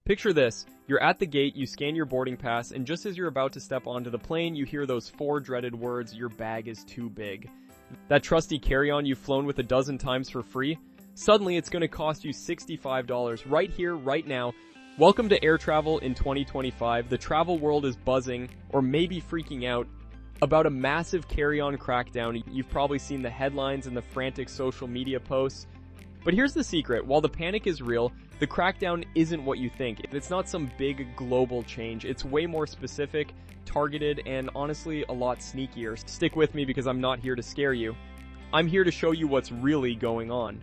Picture this, you're at the gate, you scan your boarding pass, and just as you're about to step onto the plane, you hear those four dreaded words, your bag is too big. That trusty carry-on you've flown with a dozen times for free? Suddenly it's going to cost you $65 right here, right now. Welcome to air travel in 2025. The travel world is buzzing, or maybe freaking out, about a massive carry-on crackdown. You've probably seen the headlines and the frantic social media posts. But here's the secret, while the panic is real, the crackdown isn't what you think. It's not some big global change. It's way more specific, targeted, and honestly a lot sneakier. Stick with me because I'm not here to scare you. I'm here to show you what's really going on.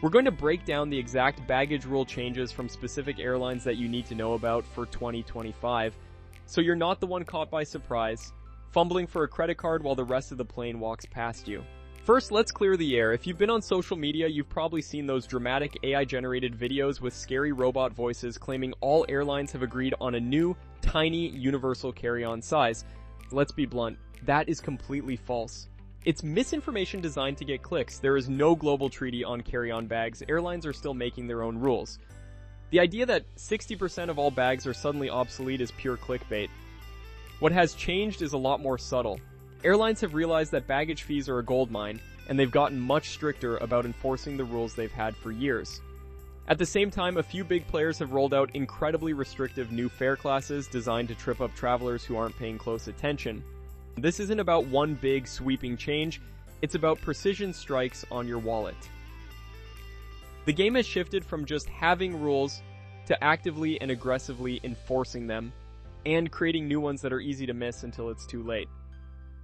We're going to break down the exact baggage rule changes from specific airlines that you need to know about for 2025, so you're not the one caught by surprise, fumbling for a credit card while the rest of the plane walks past you. First, let's clear the air. If you've been on social media, you've probably seen those dramatic AI-generated videos with scary robot voices claiming all airlines have agreed on a new, tiny, universal carry-on size. Let's be blunt, that is completely false. It's misinformation designed to get clicks. There is no global treaty on carry-on bags. Airlines are still making their own rules. The idea that 60% of all bags are suddenly obsolete is pure clickbait. What has changed is a lot more subtle. Airlines have realized that baggage fees are a goldmine, and they've gotten much stricter about enforcing the rules they've had for years. At the same time, a few big players have rolled out incredibly restrictive new fare classes designed to trip up travelers who aren't paying close attention. This isn't about one big, sweeping change, it's about precision strikes on your wallet. The game has shifted from just having rules to actively and aggressively enforcing them, and creating new ones that are easy to miss until it's too late.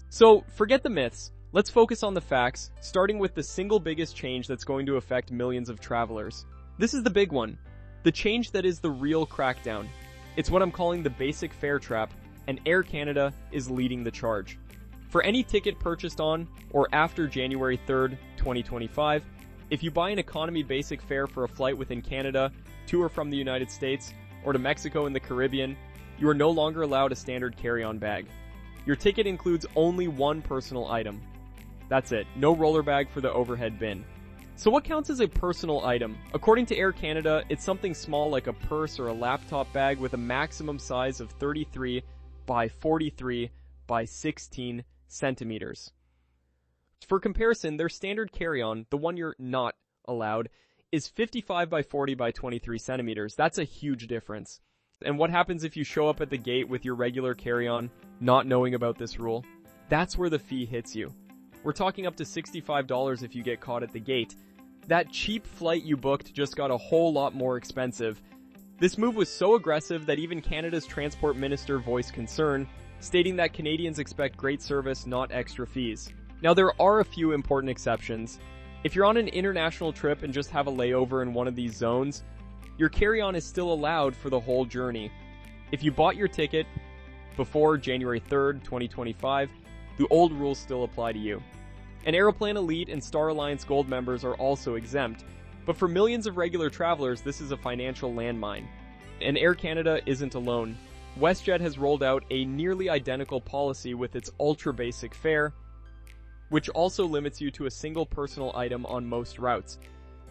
So, forget the myths. Let's focus on the facts, starting with the single biggest change that's going to affect millions of travelers. This is the big one. The change that is the real crackdown. It's what I'm calling the basic fare trap, and Air Canada is leading the charge. For any ticket purchased on or after January 3rd, 2025, if you buy an economy basic fare for a flight within Canada, to or from the United States, or to Mexico and the Caribbean, you are no longer allowed a standard carry-on bag. Your ticket includes only one personal item. That's it, no roller bag for the overhead bin. So what counts as a personal item? According to Air Canada, it's something small like a purse or a laptop bag with a maximum size of 33 by 43 by 16 centimeters. For comparison, their standard carry-on, the one you're not allowed, is 55 by 40 by 23 centimeters. That's a huge difference. And what happens if you show up at the gate with your regular carry-on, not knowing about this rule? That's where the fee hits you. We're talking up to $65 if you get caught at the gate. That cheap flight you booked just got a whole lot more expensive. This move was so aggressive that even Canada's Transport Minister voiced concern, stating that Canadians expect great service, not extra fees. Now, there are a few important exceptions. If you're on an international trip and just have a layover in one of these zones, your carry-on is still allowed for the whole journey. If you bought your ticket before January 3rd, 2025, the old rules still apply to you. And Aeroplan Elite and Star Alliance Gold members are also exempt, but for millions of regular travelers, this is a financial landmine. And Air Canada isn't alone. WestJet has rolled out a nearly identical policy with its ultra-basic fare, which also limits you to a single personal item on most routes.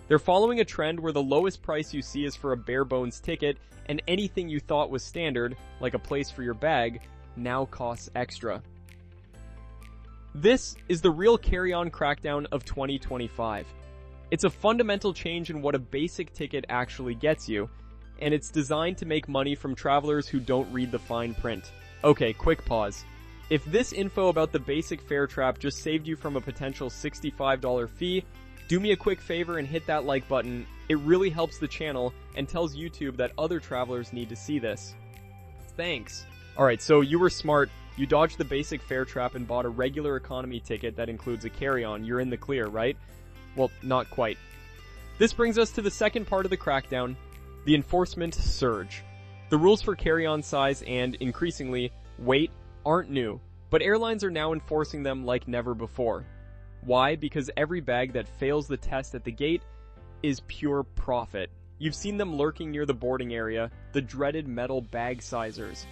They're following a trend where the lowest price you see is for a bare-bones ticket, and anything you thought was standard, like a place for your bag, now costs extra. This is the real carry-on crackdown of 2025. It's a fundamental change in what a basic ticket actually gets you, and it's designed to make money from travelers who don't read the fine print. Okay, quick pause. If this info about the basic fare trap just saved you from a potential $65 fee, do me a quick favor and hit that like button. It really helps the channel and tells YouTube that other travelers need to see this. Thanks. Alright, so you were smart. You dodged the basic fare trap and bought a regular economy ticket that includes a carry-on. You're in the clear, right? Well, not quite. This brings us to the second part of the crackdown, the enforcement surge. The rules for carry-on size and, increasingly, weight aren't new, but airlines are now enforcing them like never before. Why? Because every bag that fails the test at the gate is pure profit. You've seen them lurking near the boarding area, the dreaded metal bag sizers.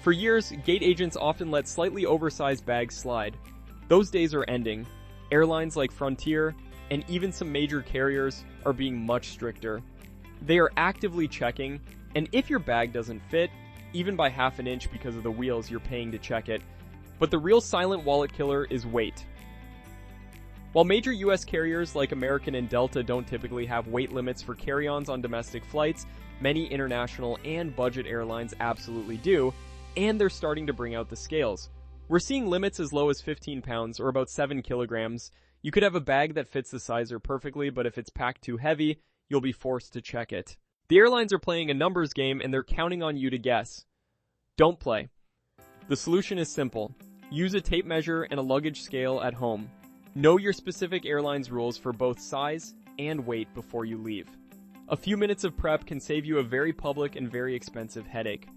For years, gate agents often let slightly oversized bags slide. Those days are ending. Airlines like Frontier, and even some major carriers, are being much stricter. They are actively checking, And if your bag doesn't fit, even by half an inch because of the wheels, you're paying to check it. But the real silent wallet killer is weight. While major US carriers like American and Delta don't typically have weight limits for carry-ons on domestic flights, many international and budget airlines absolutely do, and they're starting to bring out the scales. We're seeing limits as low as 15 pounds, or about 7 kilograms. You could have a bag that fits the sizer perfectly, but if it's packed too heavy, you'll be forced to check it. The airlines are playing a numbers game, and they're counting on you to guess. Don't play. The solution is simple. Use a tape measure and a luggage scale at home. Know your specific airline's rules for both size and weight before you leave. A few minutes of prep can save you a very public and very expensive headache.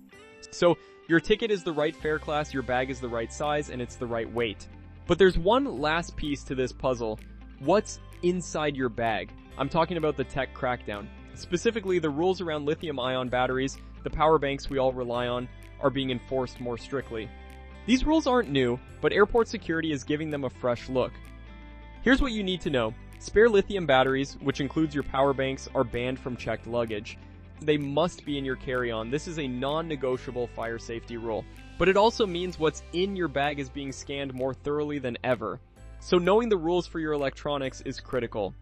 So, your ticket is the right fare class, your bag is the right size, and it's the right weight. But there's one last piece to this puzzle. What's inside your bag? I'm talking about the tech crackdown. Specifically, the rules around lithium-ion batteries, the power banks we all rely on, are being enforced more strictly. These rules aren't new, but airport security is giving them a fresh look. Here's what you need to know. Spare lithium batteries, which includes your power banks, are banned from checked luggage. They must be in your carry-on. This is a non-negotiable fire safety rule. But it also means what's in your bag is being scanned more thoroughly than ever. So knowing the rules for your electronics is critical.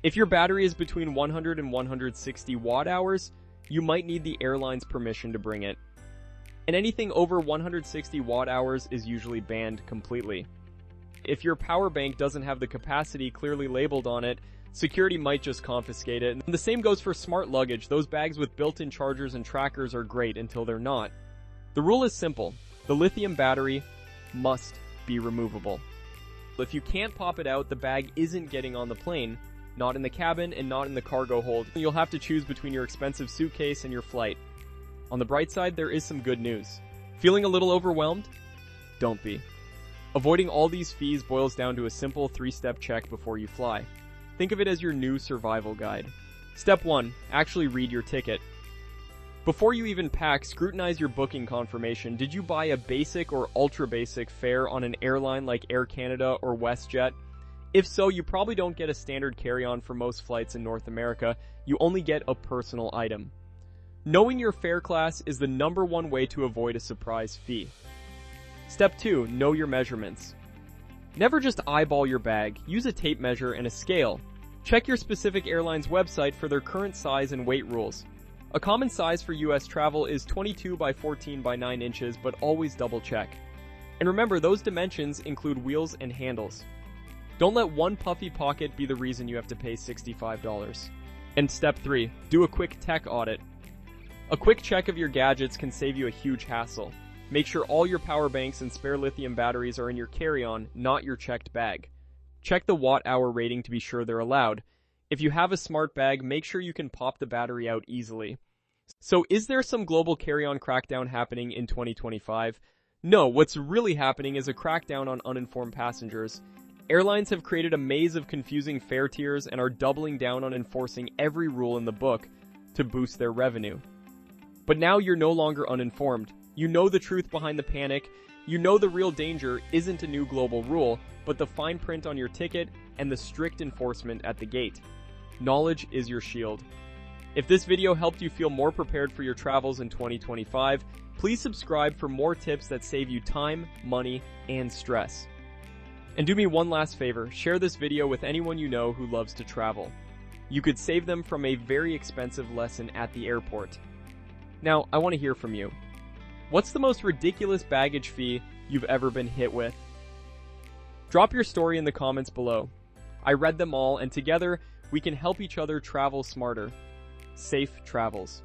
If your battery is between 100 and 160 watt hours, you might need the airline's permission to bring it. And anything over 160 watt hours is usually banned completely. If your power bank doesn't have the capacity clearly labeled on it, security might just confiscate it. And the same goes for smart luggage. Those bags with built-in chargers and trackers are great until they're not. The rule is simple. The lithium battery must be removable. If you can't pop it out, the bag isn't getting on the plane, not in the cabin and not in the cargo hold. You'll have to choose between your expensive suitcase and your flight. On the bright side, there is some good news. Feeling a little overwhelmed? Don't be. Avoiding all these fees boils down to a simple 3-step check before you fly. Think of it as your new survival guide. Step 1. Actually read your ticket. Before you even pack, scrutinize your booking confirmation. Did you buy a basic or ultra basic fare on an airline like Air Canada or WestJet? If so, you probably don't get a standard carry-on for most flights in North America. You only get a personal item. Knowing your fare class is the #1 way to avoid a surprise fee. Step 2. Know your measurements. Never just eyeball your bag. Use a tape measure and a scale. Check your specific airline's website for their current size and weight rules. A common size for US travel is 22 by 14 by 9 inches, but always double check. And remember, those dimensions include wheels and handles. Don't let one puffy pocket be the reason you have to pay $65. And step 3. Do a quick tech audit. A quick check of your gadgets can save you a huge hassle. Make sure all your power banks and spare lithium batteries are in your carry-on, not your checked bag. Check the watt-hour rating to be sure they're allowed. If you have a smart bag, make sure you can pop the battery out easily. So is there some global carry-on crackdown happening in 2025? No, what's really happening is a crackdown on uninformed passengers. Airlines have created a maze of confusing fare tiers and are doubling down on enforcing every rule in the book to boost their revenue. But now you're no longer uninformed. You know the truth behind the panic. You know the real danger isn't a new global rule, but the fine print on your ticket and the strict enforcement at the gate. Knowledge is your shield. If this video helped you feel more prepared for your travels in 2025, please subscribe for more tips that save you time, money, and stress. And do me one last favor, share this video with anyone you know who loves to travel. You could save them from a very expensive lesson at the airport. Now, I want to hear from you. What's the most ridiculous baggage fee you've ever been hit with? Drop your story in the comments below. I read them all, and together we can help each other travel smarter. Safe travels.